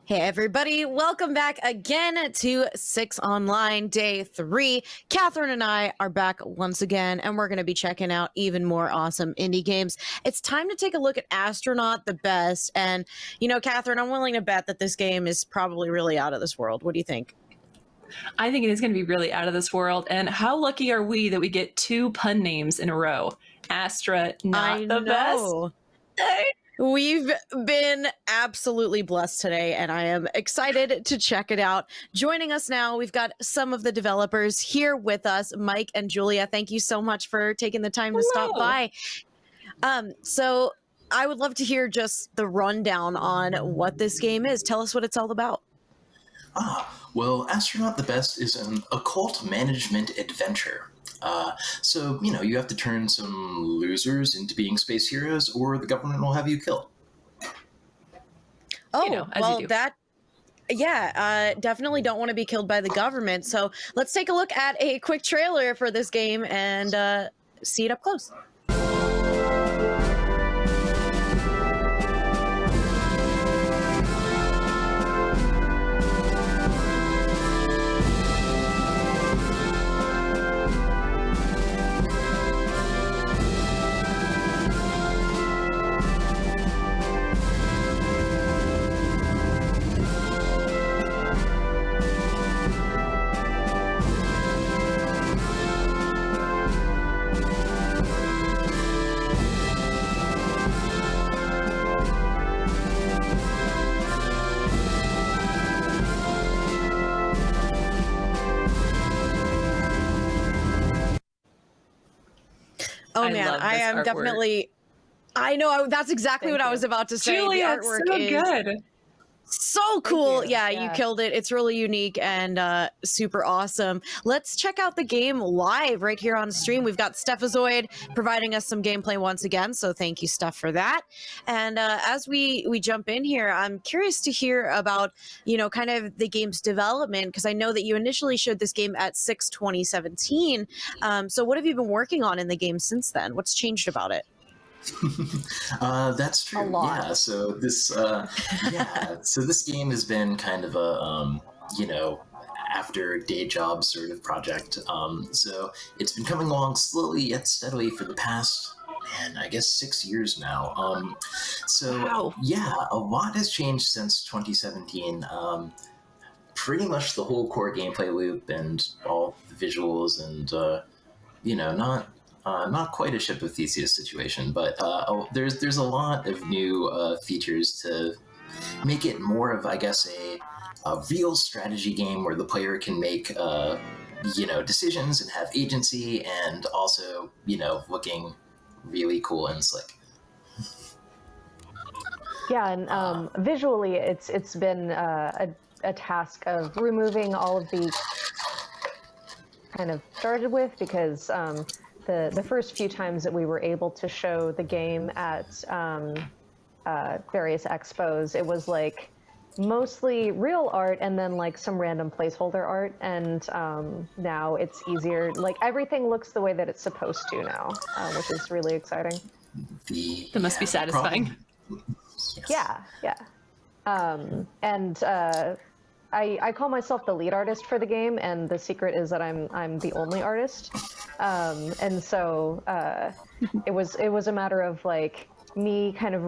Hey everybody, welcome back again to 6 Online Day 3. Catherine and I are back once again, and we're going to be checking out even more awesome indie games. It's time to take a look at Astronaut the Best, and Catherine, I'm willing to bet that this game is probably really out of this world. What do you think? I think it is going to be really out of this world, and how lucky are we that we get 2 pun names in a row? Astronaut the best. We've been absolutely blessed today, and I am excited to check it out. Joining us now, we've got some of the developers here with us, Mike and Julia. Thank you so much for taking the time to stop by. So I would love to hear just the rundown on what this game is. Tell us what it's all about. Well, Astronaut the Best is an occult management adventure. So, you have to turn some losers into being space heroes, or the government will have you killed. Oh, well, definitely don't want to be killed by the government. So let's take a look at a quick trailer for this game and see it up close. Oh man, I am definitely. I know that's exactly what I was about to say. Julia, the artwork so is good. So cool. Yeah, you killed it. It's really unique and super awesome. Let's check out the game live right here on stream. We've got Stephazoid providing us some gameplay once again, so thank you, Steph, for that. And as we jump in here, I'm curious to hear about, kind of the game's development, because I know that you initially showed this game at 6/2017. So what have you been working on in the game since then? What's changed about it? That's true. Yeah. So this, So this game has been kind of a, after day job sort of project. So it's been coming along slowly yet steadily for the past, I guess 6 years now. Wow. Yeah, a lot has changed since 2017. Pretty much the whole core gameplay loop and all the visuals and, not quite a Ship of Theseus situation, but there's a lot of new features to make it more of, I guess, a real strategy game where the player can make decisions and have agency, and also looking really cool and slick. Yeah, and visually, it's been a task of removing all of the kind of started with, because the first few times that we were able to show the game at various expos, it was like mostly real art and then like some random placeholder art, and now it's easier. Like everything looks the way that it's supposed to now, which is really exciting. That must be satisfying. Yes. Yeah. And I call myself the lead artist for the game, and the secret is that I'm the only artist. And so it was a matter of like me kind of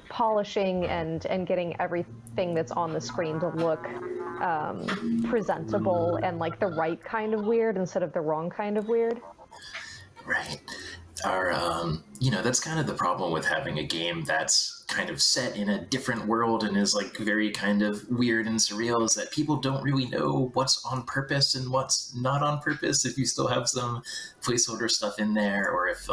polishing and getting everything that's on the screen to look presentable and like the right kind of weird instead of the wrong kind of weird. Right. That's kind of the problem with having a game that's kind of set in a different world and is like very kind of weird and surreal, is that people don't really know what's on purpose and what's not on purpose. If you still have some placeholder stuff in there, or if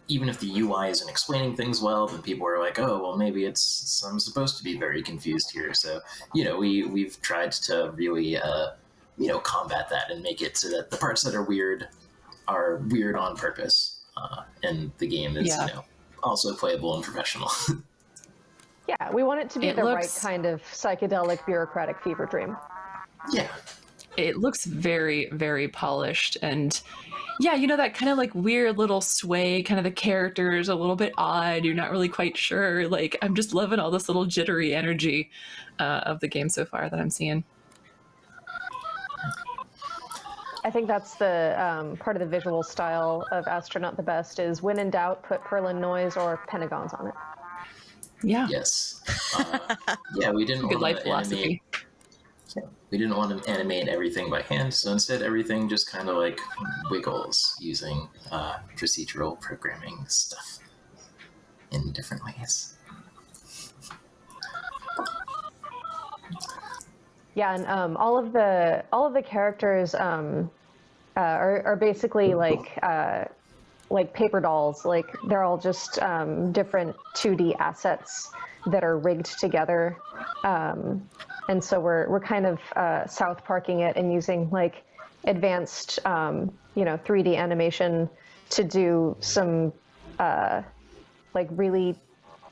even if the UI isn't explaining things well, then people are like, oh, well, maybe I'm supposed to be very confused here. So, we've tried to really, combat that and make it so that the parts that are weird on purpose. And the game is, also playable and professional. Yeah, we want it to be the right kind of psychedelic bureaucratic fever dream. Yeah. it looks very, very polished. And yeah, you know, that kind of like weird little sway, kind of the characters a little bit odd. You're not really quite sure. Like, I'm just loving all this little jittery energy of the game so far that I'm seeing. I think that's the part of the visual style of Astronaut the Best is when in doubt, put Perlin noise or pentagons on it. Yeah. Yes. Yeah, we didn't Good want life to philosophy. we didn't want to animate everything by hand, so instead everything just kind of like wiggles using procedural programming stuff in different ways. Yeah, and all of the characters are basically like paper dolls. Like they're all just different 2D assets that are rigged together. And so we're kind of South Parking it and using like advanced 3D animation to do some like really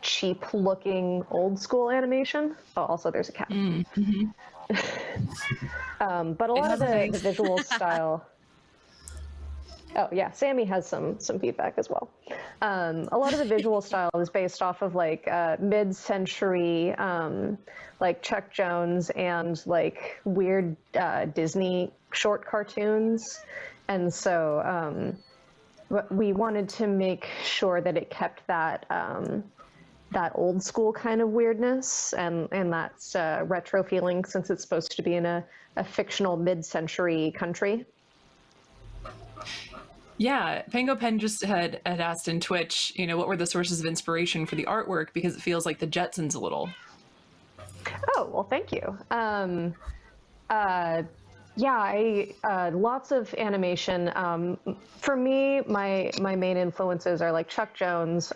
cheap looking old school animation. Oh, also there's a cat. Mm-hmm. But a lot of the visual style. Oh yeah, Sammy has some feedback as well. A lot of the visual style is based off of like mid-century like Chuck Jones and like weird Disney short cartoons, and so we wanted to make sure that it kept that that old school kind of weirdness and that's retro feeling since it's supposed to be in a fictional mid-century country. Yeah, Pango Pen just had asked in Twitch, you know, what were the sources of inspiration for the artwork, because it feels like the Jetsons a little. Oh, well, thank you. Yeah, lots of animation. For me, my main influences are like Chuck Jones,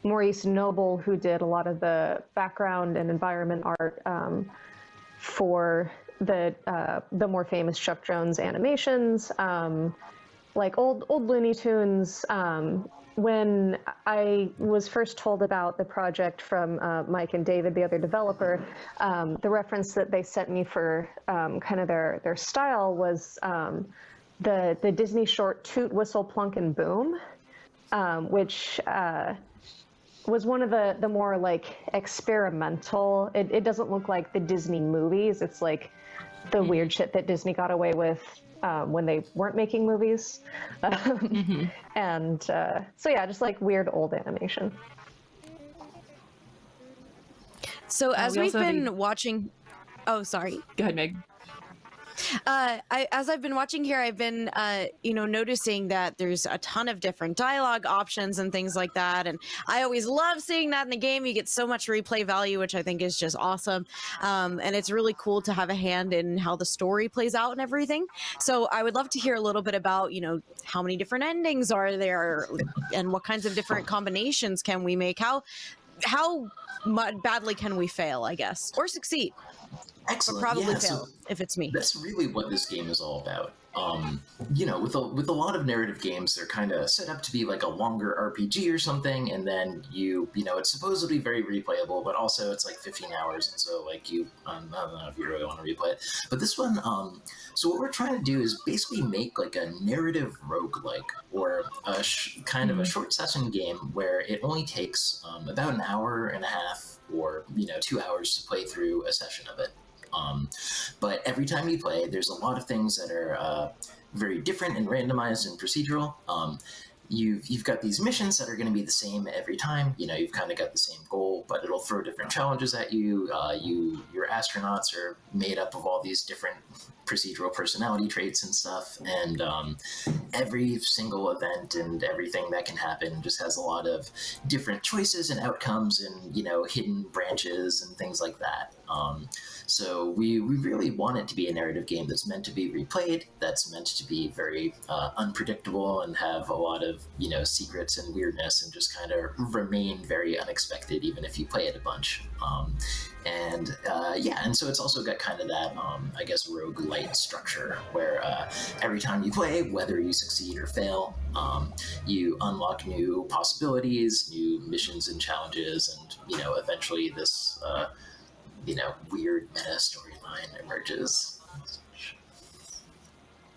Maurice Noble, who did a lot of the background and environment art for the more famous Chuck Jones animations. Like old Looney Tunes. When I was first told about the project from Mike and David, the other developer, the reference that they sent me for kind of their style was the Disney short Toot, Whistle, Plunk, and Boom, which was one of the more like experimental. It doesn't look like the Disney movies. It's like the weird shit that Disney got away with when they weren't making movies. And so yeah, just like weird old animation. So as we've been watching, oh, sorry. Go ahead, Meg. As I've been watching here, I've been, noticing that there's a ton of different dialogue options and things like that. And I always love seeing that in the game. You get so much replay value, which I think is just awesome. And it's really cool to have a hand in how the story plays out and everything. So I would love to hear a little bit about, how many different endings are there and what kinds of different combinations can we make? How badly can we fail, I guess, or succeed? Excellent. Or probably yeah, fail so if it's me. That's really what this game is all about. With a lot of narrative games, they're kind of set up to be like a longer RPG or something, and then it's supposedly very replayable, but also it's like 15 hours, and so like I don't know if you really want to replay it. But this one, so what we're trying to do is basically make like a narrative roguelike, or a kind of a short session game where it only takes about an hour and a half or 2 hours to play through a session of it. But every time you play, there's a lot of things that are very different and randomized and procedural. You've got these missions that are going to be the same every time. You've kind of got the same goal, but it'll throw different challenges at you. Your astronauts are made up of all these different procedural personality traits and stuff, and every single event and everything that can happen just has a lot of different choices and outcomes and hidden branches and things like that. So we really want it to be a narrative game that's meant to be replayed, that's meant to be very unpredictable and have a lot of secrets and weirdness and just kind of remain very unexpected even if you play it a bunch. And so it's also got kind of that, I guess, roguelite structure where every time you play, whether you succeed or fail, you unlock new possibilities, new missions and challenges, and eventually this weird meta storyline emerges.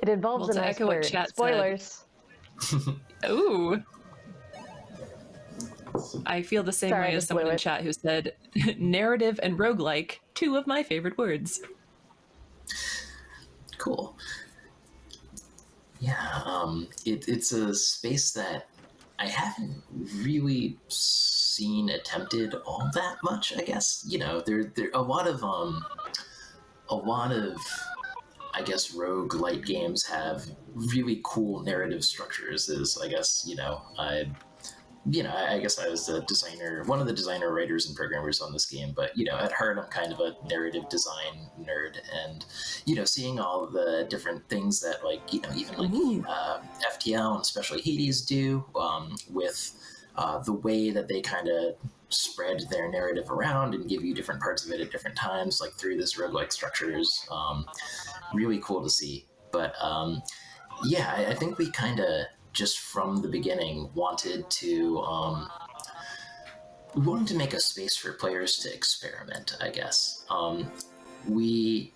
It involves Well, an to S echo what word. chat said- Spoilers. Ooh. I feel the same Sorry, I way as just someone blew in it. chat who said narrative and roguelike, two of my favorite words. Cool. Yeah, it's a space that I haven't really seen attempted all that much. I guess there a lot of I guess roguelite games have really cool narrative structures. Is I guess I guess I was the designer, one of the designer, writers, and programmers on this game. But at heart, I'm kind of a narrative design nerd, and seeing all the different things that even FTL and especially Hades do with the way that they kind of spread their narrative around and give you different parts of it at different times, like through this roguelike structures. Really cool to see. But I think we kind of just from the beginning wanted to make a space for players to experiment, I guess. With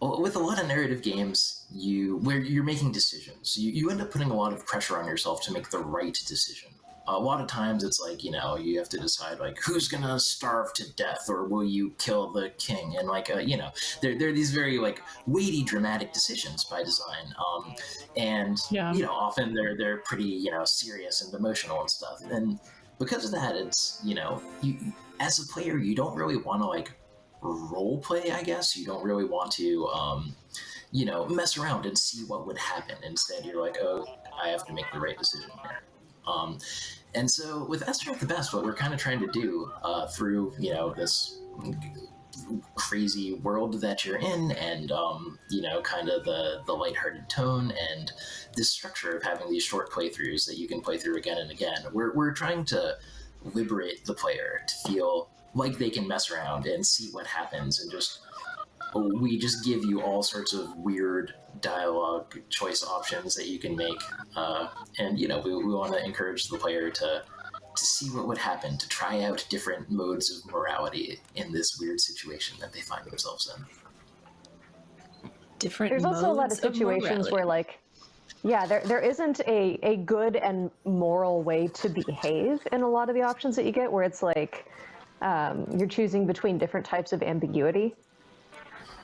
a lot of narrative games, where you're making decisions, you end up putting a lot of pressure on yourself to make the right decision. A lot of times it's like, you have to decide who's gonna starve to death, or will you kill the king? And there are these very weighty, dramatic decisions by design. And often they're pretty, serious and emotional and stuff. And because of that, it's, you as a player, you don't really want to role play, I guess. You don't really want to, mess around and see what would happen. Instead, you're like, oh, I have to make the right decision here. And so with Astronaut the Best, what we're kind of trying to do through, this crazy world that you're in, and kind of the lighthearted tone and this structure of having these short playthroughs that you can play through again and again, we're trying to liberate the player to feel like they can mess around and see what happens, and we just give you all sorts of weird dialogue choice options that you can make, and we want to encourage the player to see what would happen, to try out different modes of morality in this weird situation that they find themselves in. There's also a lot of situations where there isn't a good and moral way to behave in a lot of the options that you get, where it's you're choosing between different types of ambiguity.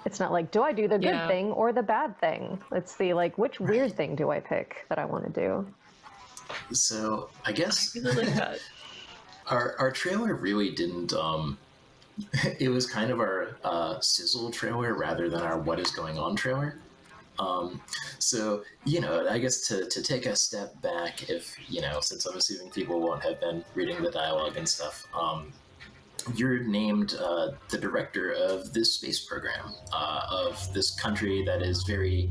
It's not do I do the good thing or the bad thing? It's the which weird thing do I pick that I want to do? So I guess I really like that. Our trailer really didn't. It was kind of our sizzle trailer rather than our what is going on trailer. So I guess to take a step back, if since I'm assuming people won't have been reading the dialogue and stuff. You're named the director of this space program of this country that is very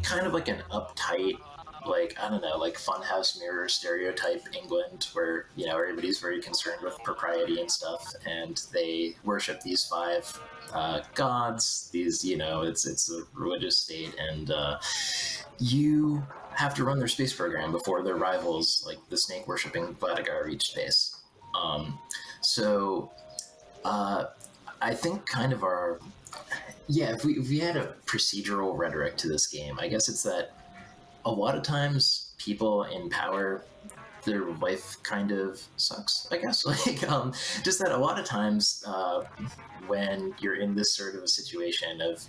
kind of like an uptight, I don't know, funhouse mirror stereotype England, where everybody's very concerned with propriety and stuff, and they worship these 5 gods. These it's a religious state, and you have to run their space program before their rivals like the snake worshipping Vatigar reach space. So I think kind of if we had a procedural rhetoric to this game, I guess it's that a lot of times people in power, their life kind of sucks, I guess. Just that a lot of times when you're in this sort of a situation of,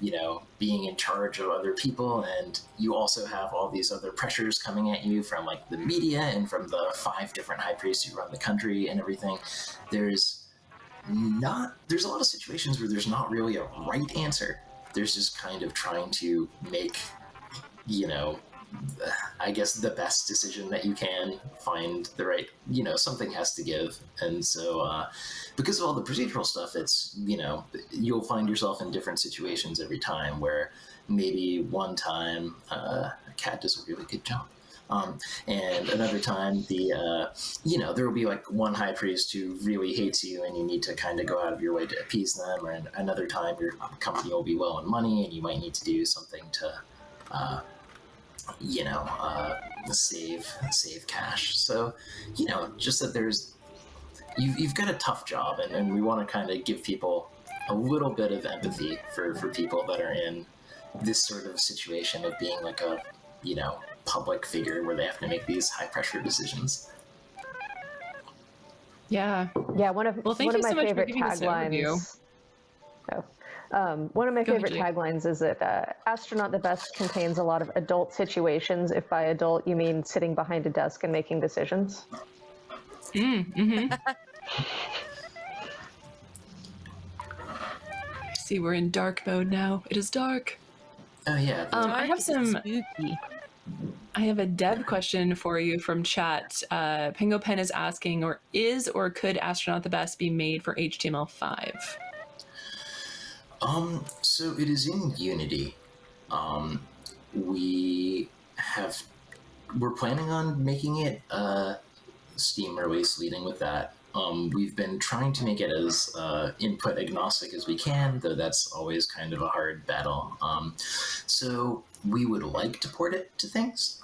being in charge of other people, and you also have all these other pressures coming at you from the media and from the 5 different high priests who run the country and everything, there's a lot of situations where there's not really a right answer. There's just kind of trying to make, I guess the best decision that you can, find the right, something has to give. And so because of all the procedural stuff, it's, you'll find yourself in different situations every time, where maybe one time a cat does a really good job. And another time, there will be one high priest who really hates you, and you need to kind of go out of your way to appease them. Or another time, your company will be low on money, and you might need to do something to, save cash. So, just that you've got a tough job, and we want to kind of give people a little bit of empathy for people that are in this sort of situation of being like a, public figure where they have to make these high pressure decisions. Yeah. Yeah, one of Well, thank one you of my so much for favorite giving this overview. taglines. One of my Go ahead, favorite Jake. taglines is that Astronaut the Best contains a lot of adult situations, if by adult you mean sitting behind a desk and making decisions. See, we're in dark mode now. It is dark. Oh yeah. I have some. spooky. I have a dev question for you from chat. Pingo Pen is asking, or could Astronaut the Best be made for HTML5? So it is in Unity. We're planning on making it Steam release, leading with that. We've been trying to make it as input agnostic as we can, though that's always kind of a hard battle. So we would like to port it to things.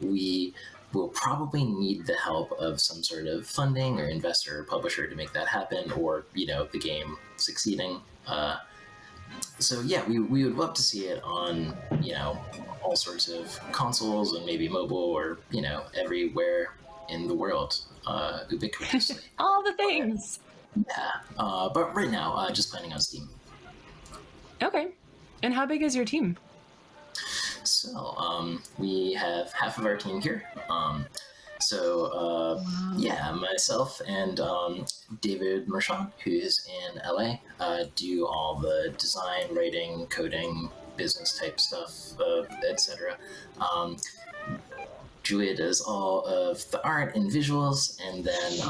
We will probably need the help of some sort of funding or investor or publisher to make that happen, or, the game succeeding. So yeah, we would love to see it on, all sorts of consoles and maybe mobile or, everywhere in the world, ubiquitously. All the things. Yeah, but right now, just planning on Steam. Okay. And how big is your team? So, we have half of our team here. Yeah, myself and David Merchant, who's in LA, do all the design, writing, coding, business type stuff, etc. Julia does all of the art and visuals, and then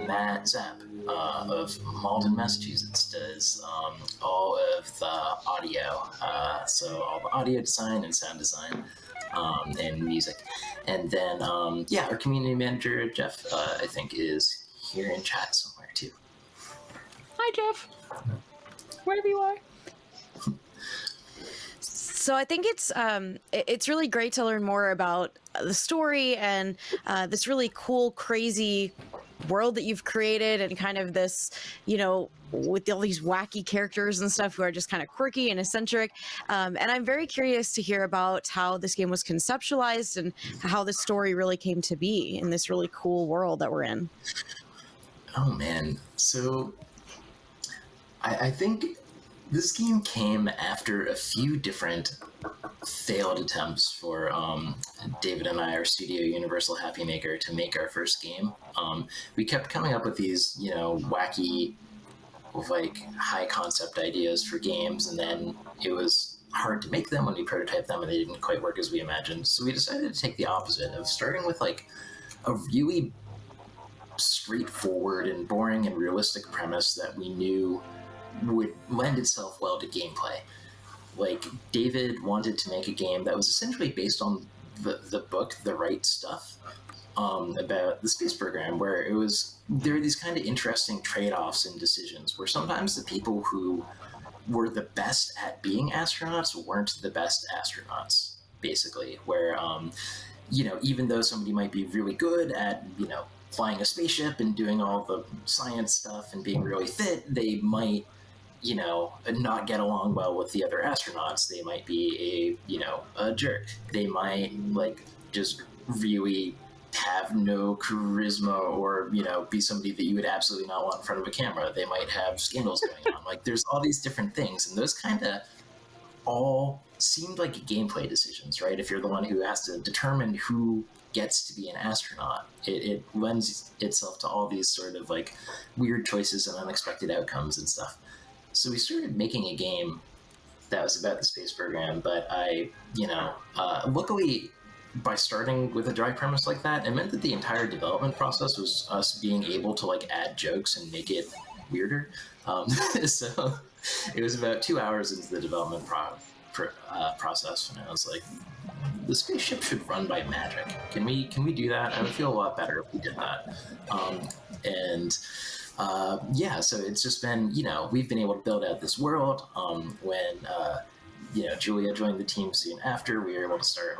Matt Zapp of Malden, Massachusetts, does all of the audio, so all the audio design and sound design and music. And then, our community manager, Jeff, I think is here in chat somewhere too. Hi, Jeff. Wherever you are. So I think it's really great to learn more about the story and this really cool, crazy world that you've created, and kind of this, with all these wacky characters and stuff who are just kind of quirky and eccentric. And I'm very curious to hear about how this game was conceptualized and how the story really came to be in this really cool world that we're in. Oh man, so I think this game came after a few different failed attempts for David and I, our studio, Universal Happymaker, to make our first game. We kept coming up with these, wacky, high concept ideas for games, and then it was hard to make them when we prototyped them, and they didn't quite work as we imagined. So we decided to take the opposite of starting with a really straightforward and boring and realistic premise that we knew would lend itself well to gameplay. David wanted to make a game that was essentially based on the book The Right Stuff, about the space program, where there were these kind of interesting trade-offs and decisions where sometimes the people who were the best at being astronauts weren't the best astronauts, basically, where even though somebody might be really good at flying a spaceship and doing all the science stuff and being really fit, they might not get along well with the other astronauts. They might be a jerk. They might just really have no charisma, or be somebody that you would absolutely not want in front of a camera. They might have scandals going on. There's all these different things, and those kind of all seemed like gameplay decisions, right? If you're the one who has to determine who gets to be an astronaut, it lends itself to all these sort of weird choices and unexpected outcomes and stuff. So we started making a game that was about the space program, but luckily, by starting with a dry premise like that, it meant that the entire development process was us being able to add jokes and make it weirder. So it was about 2 hours into the development process, and I was like, the spaceship should run by magic. Can we do that? I would feel a lot better if we did that. So it's just been, we've been able to build out this world. When Julia joined the team soon after, we were able to start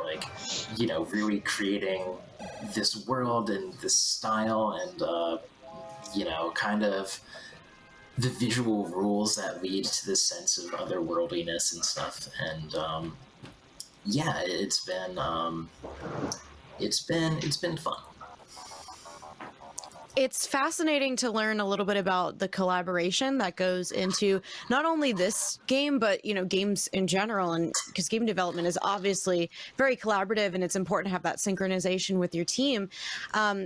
really creating this world and this style, and kind of the visual rules that lead to this sense of otherworldliness and stuff. And yeah, it's been fun. It's fascinating to learn a little bit about the collaboration that goes into not only this game, but games in general. And because game development is obviously very collaborative, and it's important to have that synchronization with your team.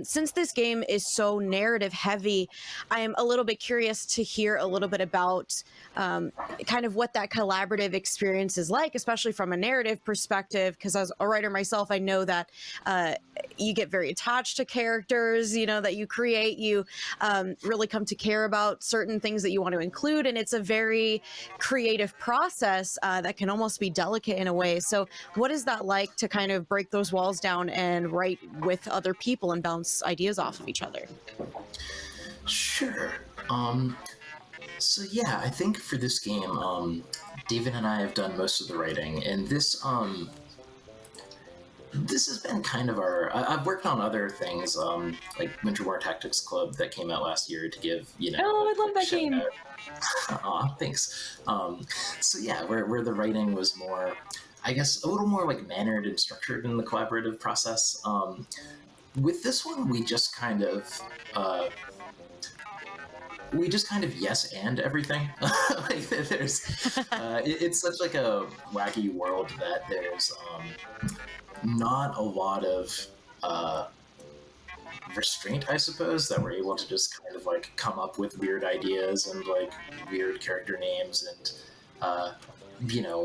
Since this game is so narrative heavy, I am a little bit curious to hear a little bit about kind of what that collaborative experience is like, especially from a narrative perspective. Because as a writer myself, I know that you get very attached to characters, that you create. You really come to care about certain things that you want to include, and it's a very creative process that can almost be delicate in a way. So what is that like to kind of break those walls down and write with other people and bounce ideas off of each other? Sure. So yeah, I think for this game, David and I have done most of the writing, and this has been kind of I've worked on other things, like Winter War Tactics Club that came out last year to give, Oh, I love that game. Aw, thanks. So yeah, where the writing was more, I guess, a little more like mannered and structured in the collaborative process. With this one, we just kind of yes and everything. Like there's, it's such like a wacky world that there's not a lot of restraint, I suppose, that we're able to just kind of like come up with weird ideas and like weird character names, and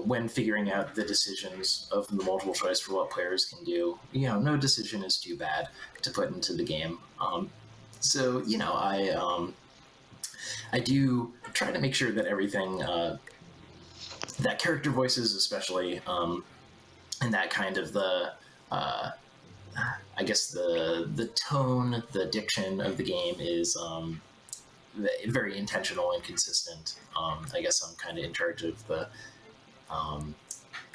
when figuring out the decisions of the multiple choice for what players can do, no decision is too bad to put into the game. So I do try to make sure that everything, that character voices especially, and that kind of I guess the tone, the diction of the game is very intentional and consistent. I guess I'm kind of in charge of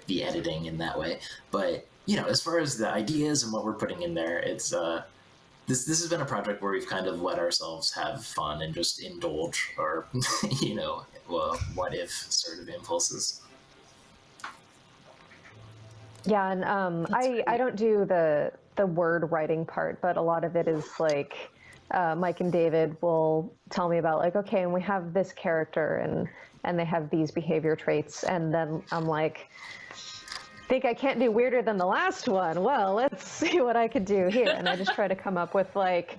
the editing in that way. But as far as the ideas and what we're putting in there, it's this has been a project where we've kind of let ourselves have fun and just indulge our what if sort of impulses. Yeah, and I don't do the word writing part, but a lot of it is like Mike and David will tell me about like, okay, and we have this character and they have these behavior traits, and then I'm like, think I can't do weirder than the last one. Well, let's see what I could do here, and I just try to come up with like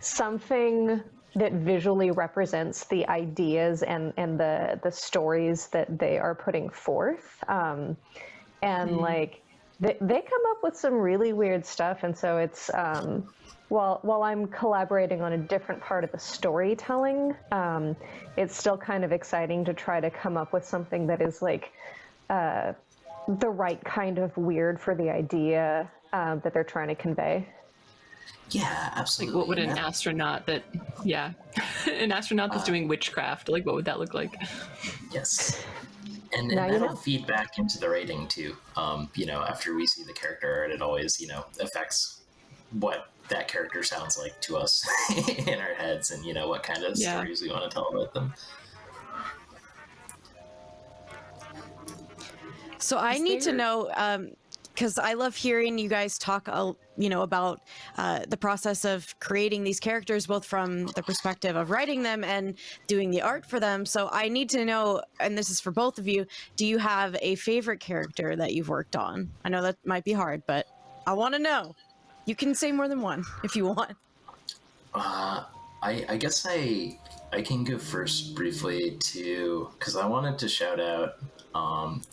something that visually represents the ideas and the stories that they are putting forth. And like they come up with some really weird stuff, and so it's while I'm collaborating on a different part of the storytelling, it's still kind of exciting to try to come up with something that is like the right kind of weird for the idea that they're trying to convey. Yeah, absolutely. Like, what would an astronaut an astronaut that's doing witchcraft, like, what would that look like? Yes. And that'll feed back into the writing too. After we see the character art, it always, affects what that character sounds like to us in our heads, and what kind of stories we want to tell about them. So I need to know, because I love hearing you guys talk, about the process of creating these characters, both from the perspective of writing them and doing the art for them. So I need to know, and this is for both of you, do you have a favorite character that you've worked on? I know that might be hard, but I want to know. You can say more than one if you want. I guess I can go first briefly too, because I wanted to shout out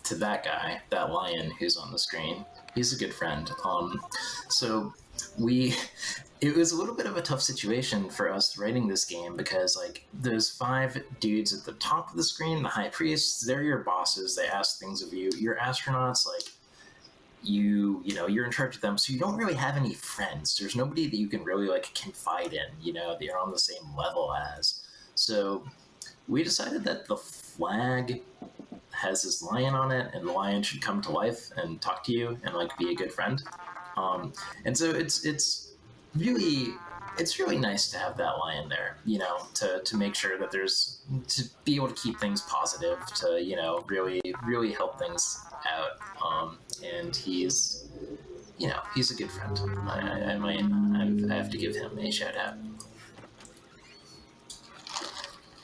to that guy, that lion who's on the screen. He's a good friend. So it was a little bit of a tough situation for us writing this game, because like those 5 dudes at the top of the screen, the high priests, they're your bosses. They ask things of you. Your astronauts, like you're in charge of them, so you don't really have any friends. There's nobody that you can really like confide in. They're on the same level as. So we decided that the flag has this lion on it, and the lion should come to life and talk to you and like be a good friend. And so it's really it's really nice to have that line there, you know, to make sure that there's, to be able to keep things positive, to, you know, really help things out. And he's, you know, he's a good friend. I have to give him a shout out.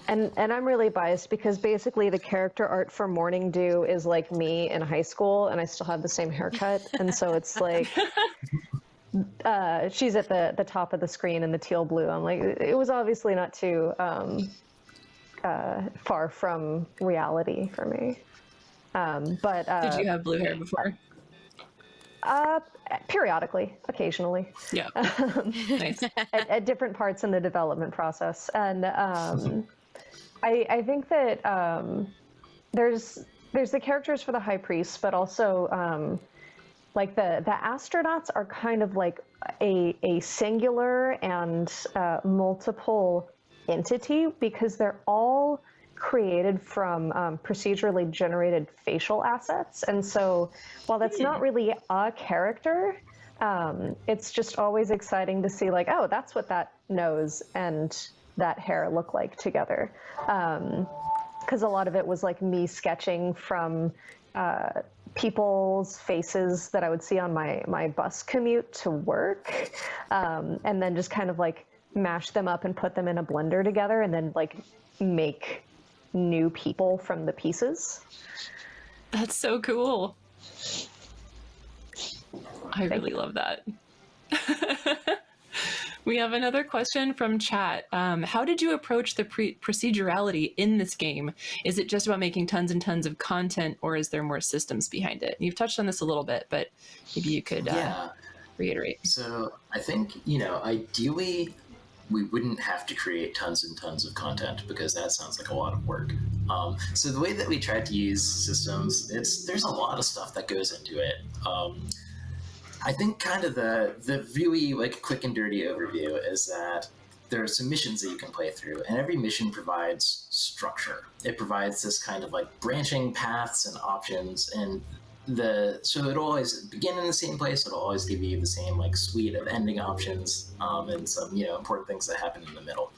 And I'm really biased because basically the character art for Morning Dew is like me in high school, and I still have the same haircut, and so it's like she's at the top of the screen in the teal blue. I'm like, it was obviously not too far from reality for me. But did you have blue hair before? Periodically, occasionally. Yeah. Nice. At different parts in the development process, and I think that there's the characters for the High Priest, but also like the astronauts are kind of like a singular and multiple entity, because they're all created from procedurally generated facial assets. And so while that's not really a character, it's just always exciting to see like, oh, that's what that nose and that hair look like together. Because a lot of it was like me sketching from people's faces that I would see on my bus commute to work, and then just kind of like mash them up and put them in a blender together, and then like make new people from the pieces. That's so cool. I really love that. We have another question from chat. How did you approach the procedurality in this game? Is it just about making tons and tons of content, or is there more systems behind it? You've touched on this a little bit, but maybe you could reiterate. So I think, you know, ideally we wouldn't have to create tons and tons of content, because that sounds like a lot of work. So the way that we tried to use systems, there's a lot of stuff that goes into it. I think kind of the really like quick and dirty overview is that there are some missions that you can play through, and every mission provides structure. It provides this kind of like branching paths and options, and so it'll always begin in the same place. It'll always give you the same like suite of ending options, and some, you know, important things that happen in the middle.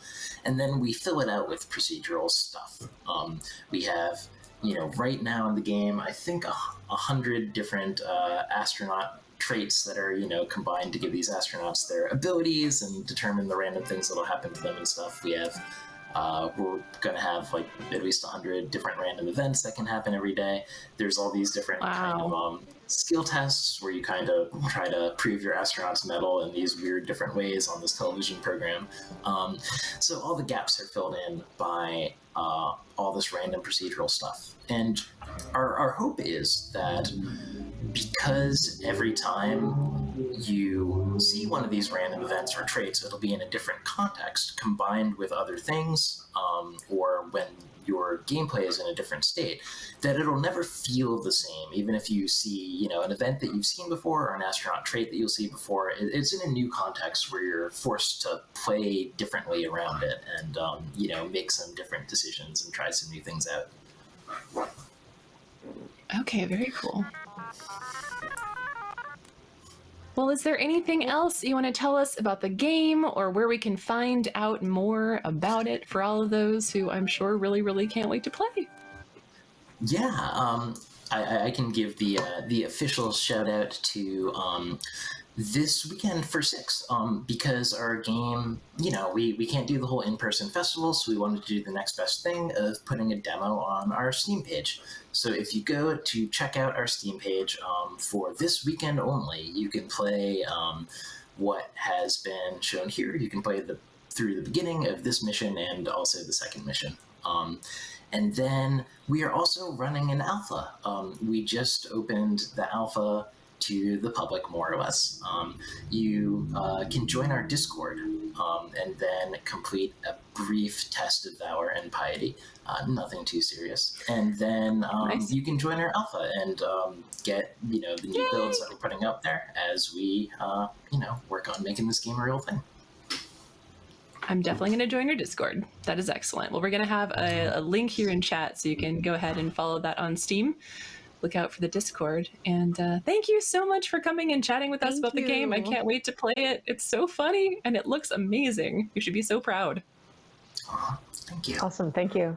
And then we fill it out with procedural stuff. We have, you know, right now in the game, I think 100 different astronaut traits that are, you know, combined to give these astronauts their abilities and determine the random things that'll happen to them and stuff. We have we're going to have like at least 100 different random events that can happen every day. There's all these different kind of skill tests where you kind of try to prove your astronaut's mettle in these weird different ways on this television program. So all the gaps are filled in by all this random procedural stuff. And our hope is that because every time you see one of these random events or traits, it'll be in a different context combined with other things, or when your gameplay is in a different state, that it'll never feel the same. Even if you see, you know, an event that you've seen before or an astronaut trait that you'll see before, it's in a new context where you're forced to play differently around it and, you know, make some different decisions and try some new things out. Okay, very cool. Well, is there anything else you want to tell us about the game, or where we can find out more about it for all of those who I'm sure really, really can't wait to play? Yeah, I can give the official shout out to this weekend for 6, because our game, you know, we can't do the whole in-person festival, so we wanted to do the next best thing of putting a demo on our Steam page. So if you go to check out our Steam page for this weekend only, you can play what has been shown here. You can play through the beginning of this mission and also the second mission. And then we are also running an alpha. We just opened the alpha to the public, more or less. You can join our Discord and then complete a brief test of Valor and Piety. Nothing too serious. And then nice. You can join our alpha and get, you know, the new builds that we're putting up there as we, you know, work on making this game a real thing. I'm definitely going to join your Discord. That is excellent. Well, we're going to have a link here in chat, so you can go ahead and follow that on Steam. look out for the Discord. And thank you so much for coming and chatting with us about the game. I can't wait to play it. It's so funny and it looks amazing. You should be so proud. Thank you. Awesome. Thank you.